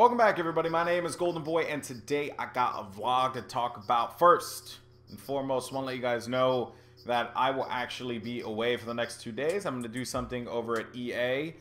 Welcome back, everybody. My name is Golden Boy, and today I got a vlog to talk about. First and foremost, I want to let you guys know that I will actually be away for the next 2 days. I'm going to do something over at EA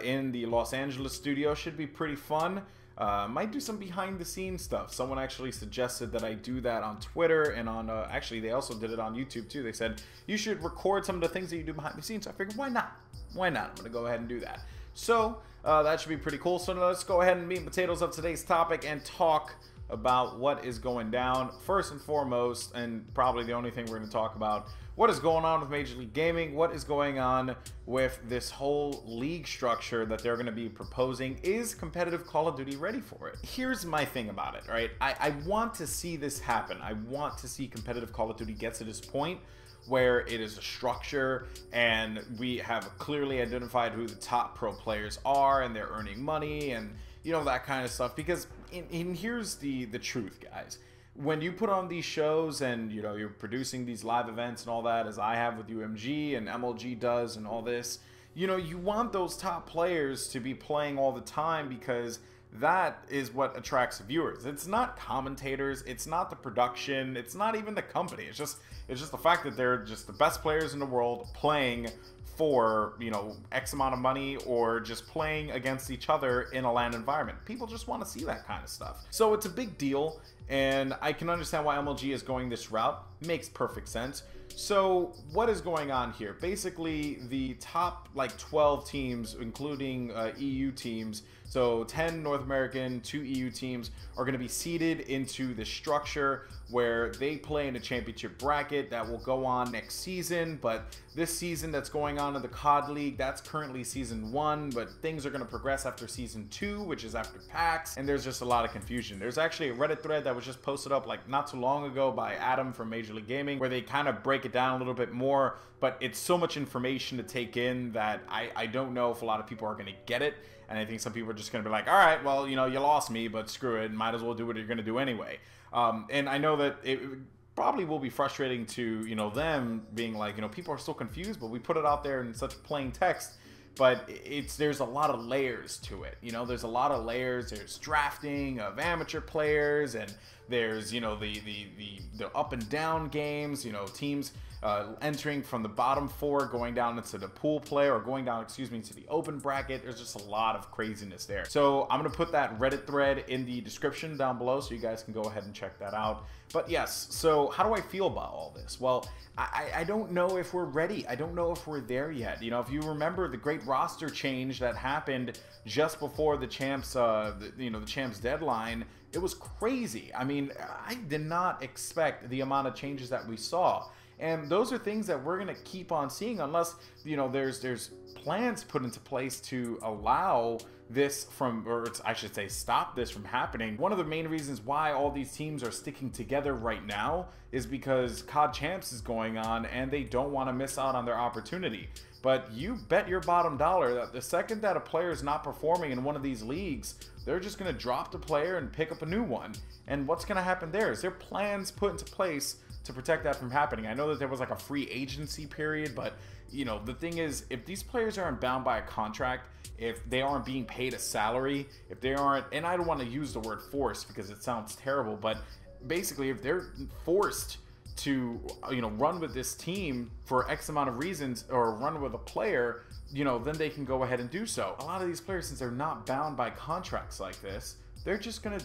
in the Los Angeles studio. Should be pretty fun. Might do some behind the scenes stuff. Someone actually suggested that I do that on Twitter and on actually they also did it on YouTube too. They said you should record some of the things that you do behind the scenes. So I figured, why not? I'm gonna go ahead and do that. So that should be pretty cool. So let's go ahead and meat and potatoes of today's topic and talk about what is going down. First and foremost, and probably the only thing we're going to talk about, what is going on with Major League Gaming, what is going on with this whole league structure that they're going to be proposing. Is competitive Call of Duty ready for it? Here's my thing about it, right? I want to see this happen. I want to see competitive Call of Duty get to this point where it is a structure and we have clearly identified who the top pro players are and they're earning money and, you know, that kind of stuff. Because here's the truth, guys. When you put on these shows and, you know, you're producing these live events and all that, as I have with UMG and MLG does and all this, you know, you want those top players to be playing all the time because that is what attracts viewers. It's not commentators, it's not the production, it's not even the company. It's just the fact that they're just the best players in the world playing for, you know, X amount of money or just playing against each other in a LAN environment. People just want to see that kind of stuff. So it's a big deal, and I can understand why MLG is going this route. Makes perfect sense. So what is going on here? Basically, the top like 12 teams, including EU teams, so 10 North American, 2 EU teams, are going to be seeded into this structure where they play in a championship bracket that will go on next season. But this season that's going on in the COD League, that's currently season 1, but things are going to progress after season 2, which is after PAX, and there's just a lot of confusion. There's actually a Reddit thread that was just posted up like not too long ago by Adam from Major League Gaming, where they kind of break it down a little bit more, but it's so much information to take in that I don't know if a lot of people are going to get it. And I think some people are just going to be like, all right, well, you know, you lost me, but screw it, might as well do what you're going to do anyway. And I know that it probably will be frustrating to, you know, them being like, you know, people are so confused, but we put it out there in such plain text. But there's a lot of layers to it. You know, there's a lot of layers. There's drafting of amateur players, and there's, you know, the up and down games, you know, teams entering from the bottom 4 going down into the pool play, or going down, excuse me, to the open bracket. There's just a lot of craziness there. So I'm going to put that Reddit thread in the description down below so you guys can go ahead and check that out. But yes, so how do I feel about all this? Well, I don't know if we're ready. I don't know if we're there yet. You know, if you remember the great roster change that happened just before the champs, the champs deadline, it was crazy. I mean, I did not expect the amount of changes that we saw. And those are things that we're going to keep on seeing unless, you know, there's plans put into place to allow this from, or I should say stop this from happening. One of the main reasons why all these teams are sticking together right now is because COD Champs is going on and they don't want to miss out on their opportunity. But you bet your bottom dollar that the second that a player is not performing in one of these leagues, they're just going to drop the player and pick up a new one. And what's going to happen there? Is there plans put into place to protect that from happening? I know that there was like a free agency period, but you know, the thing is, if these players aren't bound by a contract, if they aren't being paid a salary, if they aren't, and I don't want to use the word forced because it sounds terrible, but basically if they're forced to, you know, run with this team for X amount of reasons, or run with a player, you know, then they can go ahead and do so. A lot of these players, since they're not bound by contracts like this, they're just gonna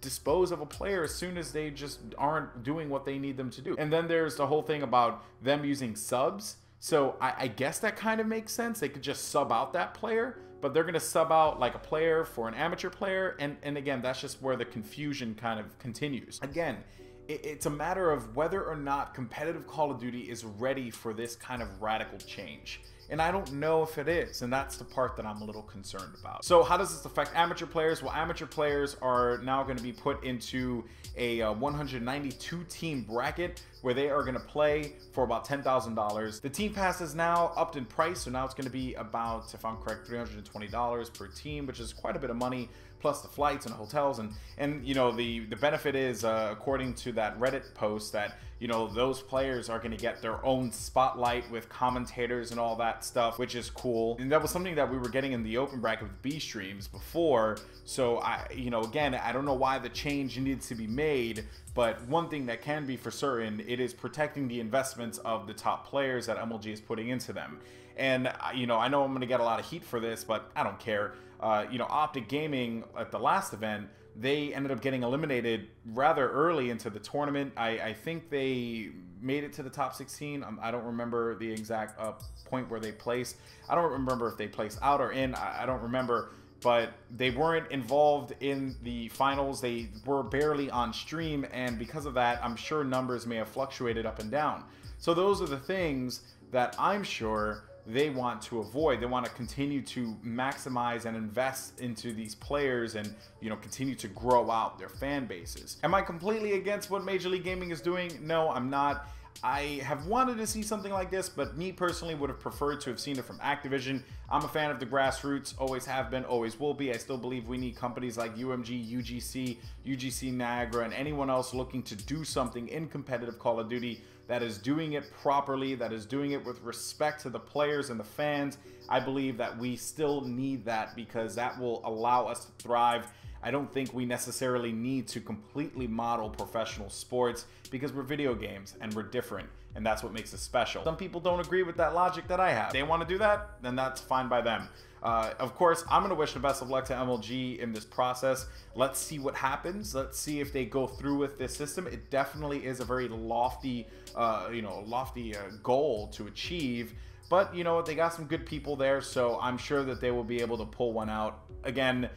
dispose of a player as soon as they just aren't doing what they need them to do. And then there's the whole thing about them using subs. So I guess that kind of makes sense. They could just sub out that player, but they're going to sub out like a player for an amateur player. And again, that's just where the confusion kind of continues. Again, it's a matter of whether or not competitive Call of Duty is ready for this kind of radical change. And I don't know if it is, and that's the part that I'm a little concerned about. So how does this affect amateur players? Well, amateur players are now going to be put into a 192 team bracket where they are going to play for about $10,000. The team pass is now upped in price, so now it's going to be about, if I'm correct, $320 per team, which is quite a bit of money. plus the flights and hotels, and you know, the benefit is, according to that Reddit post, that, you know, those players are going to get their own spotlight with commentators and all that stuff, which is cool. And that was something that we were getting in the open bracket with B streams before. So you know, again, I don't know why the change needs to be made, but one thing that can be for certain, it is protecting the investments of the top players that MLG is putting into them. And you know, I know I'm going to get a lot of heat for this, but I don't care. You know, Optic Gaming at the last event, they ended up getting eliminated rather early into the tournament. I think they made it to the top 16. I don't remember the exact point where they placed. I don't remember if they placed out or in. I don't remember. But they weren't involved in the finals. They were barely on stream. And because of that, I'm sure numbers may have fluctuated up and down. So those are the things that I'm sure they want to avoid. They want to continue to maximize and invest into these players and, you know, continue to grow out their fan bases. Am I completely against what Major League Gaming is doing? No, I'm not. I have wanted to see something like this, but me personally would have preferred to have seen it from Activision. I'm a fan of the grassroots, always have been, always will be. I still believe we need companies like UMG, UGC Niagara, and anyone else looking to do something in competitive Call of Duty that is doing it properly, that is doing it with respect to the players and the fans. I believe that we still need that because that will allow us to thrive. I don't think we necessarily need to completely model professional sports because we're video games and we're different, and that's what makes us special. Some people don't agree with that logic that I have. They want to do that, then that's fine by them. Of course, I'm going to wish the best of luck to MLG in this process. Let's see what happens. Let's see if they go through with this system. It definitely is a very lofty, goal to achieve. But, you know, they got some good people there, so I'm sure that they will be able to pull one out. Again,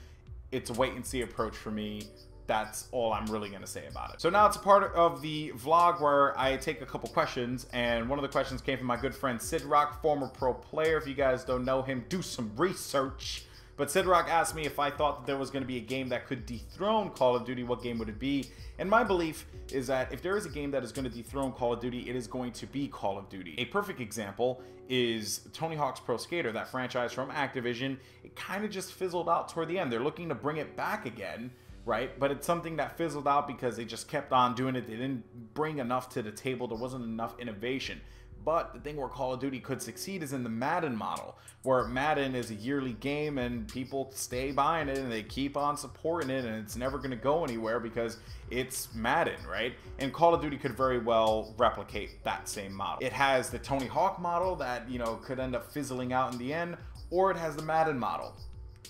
it's a wait and see approach for me. That's all I'm really going to say about it. So now it's a part of the vlog where I take a couple questions, and one of the questions came from my good friend Sid Rock, former pro player. If you guys don't know him, do some research. But Sid Rock asked me if I thought that there was going to be a game that could dethrone Call of Duty, what game would it be? And my belief is that if there is a game that is going to dethrone Call of Duty, it is going to be Call of Duty. A perfect example is Tony Hawk's Pro Skater, that franchise from Activision. It kind of just fizzled out toward the end. They're looking to bring it back again, right? But it's something that fizzled out because they just kept on doing it. They didn't bring enough to the table. There wasn't enough innovation. But the thing where Call of Duty could succeed is in the Madden model, where Madden is a yearly game and people stay buying it and they keep on supporting it, and it's never going to go anywhere because it's Madden, right? And Call of Duty could very well replicate that same model. It has the Tony Hawk model that, you know, could end up fizzling out in the end, or it has the Madden model.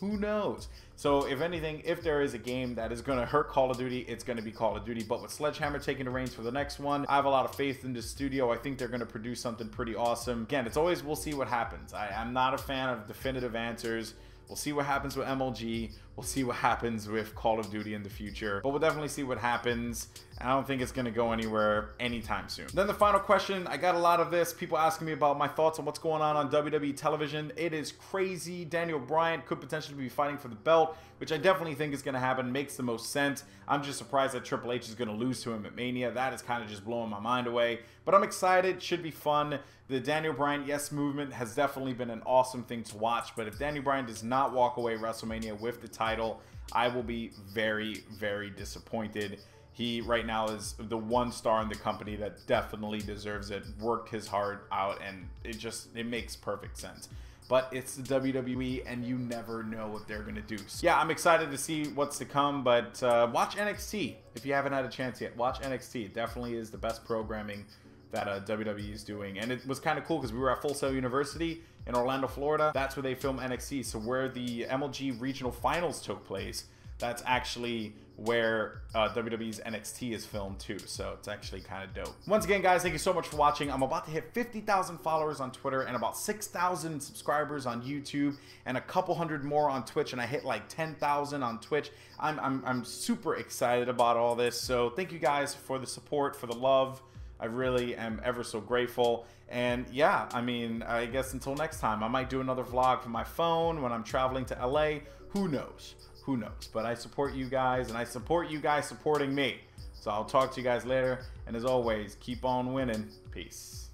Who knows? So if anything, if there is a game that is going to hurt Call of Duty, it's going to be Call of Duty. But with Sledgehammer taking the reins for the next one, I have a lot of faith in the studio. I think they're going to produce something pretty awesome. Again, it's always, we'll see what happens. I'm not a fan of definitive answers. We'll see what happens with MLG. We'll see what happens with Call of Duty in the future. But we'll definitely see what happens. I don't think it's going to go anywhere anytime soon. Then the final question, I got a lot of this. People asking me about my thoughts on what's going on WWE television. It is crazy. Daniel Bryan could potentially be fighting for the belt, which I definitely think is going to happen. Makes the most sense. I'm just surprised that Triple H is going to lose to him at Mania. That is kind of just blowing my mind away. But I'm excited. Should be fun. The Daniel Bryan yes movement has definitely been an awesome thing to watch. But if Daniel Bryan does not walk away WrestleMania with the title, I will be very, very disappointed. He right now is the one star in the company that definitely deserves it, worked his heart out, and it makes perfect sense. But it's the WWE, and you never know what they're going to do. So, yeah, I'm excited to see what's to come, but watch NXT. If you haven't had a chance yet, watch NXT. It definitely is the best programming that WWE is doing. And it was kind of cool because we were at Full Sail University in Orlando, Florida. That's where they film NXT. So where the MLG regional finals took place, that's actually where WWE's NXT is filmed too. So it's actually kind of dope. Once again, guys, thank you so much for watching. I'm about to hit 50,000 followers on Twitter and about 6,000 subscribers on YouTube and a couple hundred more on Twitch, and I hit like 10,000 on Twitch. I'm super excited about all this. So thank you guys for the support, for the love. I really am ever so grateful. And yeah, I mean, I guess until next time, I might do another vlog from my phone when I'm traveling to LA. Who knows? Who knows? But I support you guys, and I support you guys supporting me. So I'll talk to you guys later. And as always, keep on winning. Peace.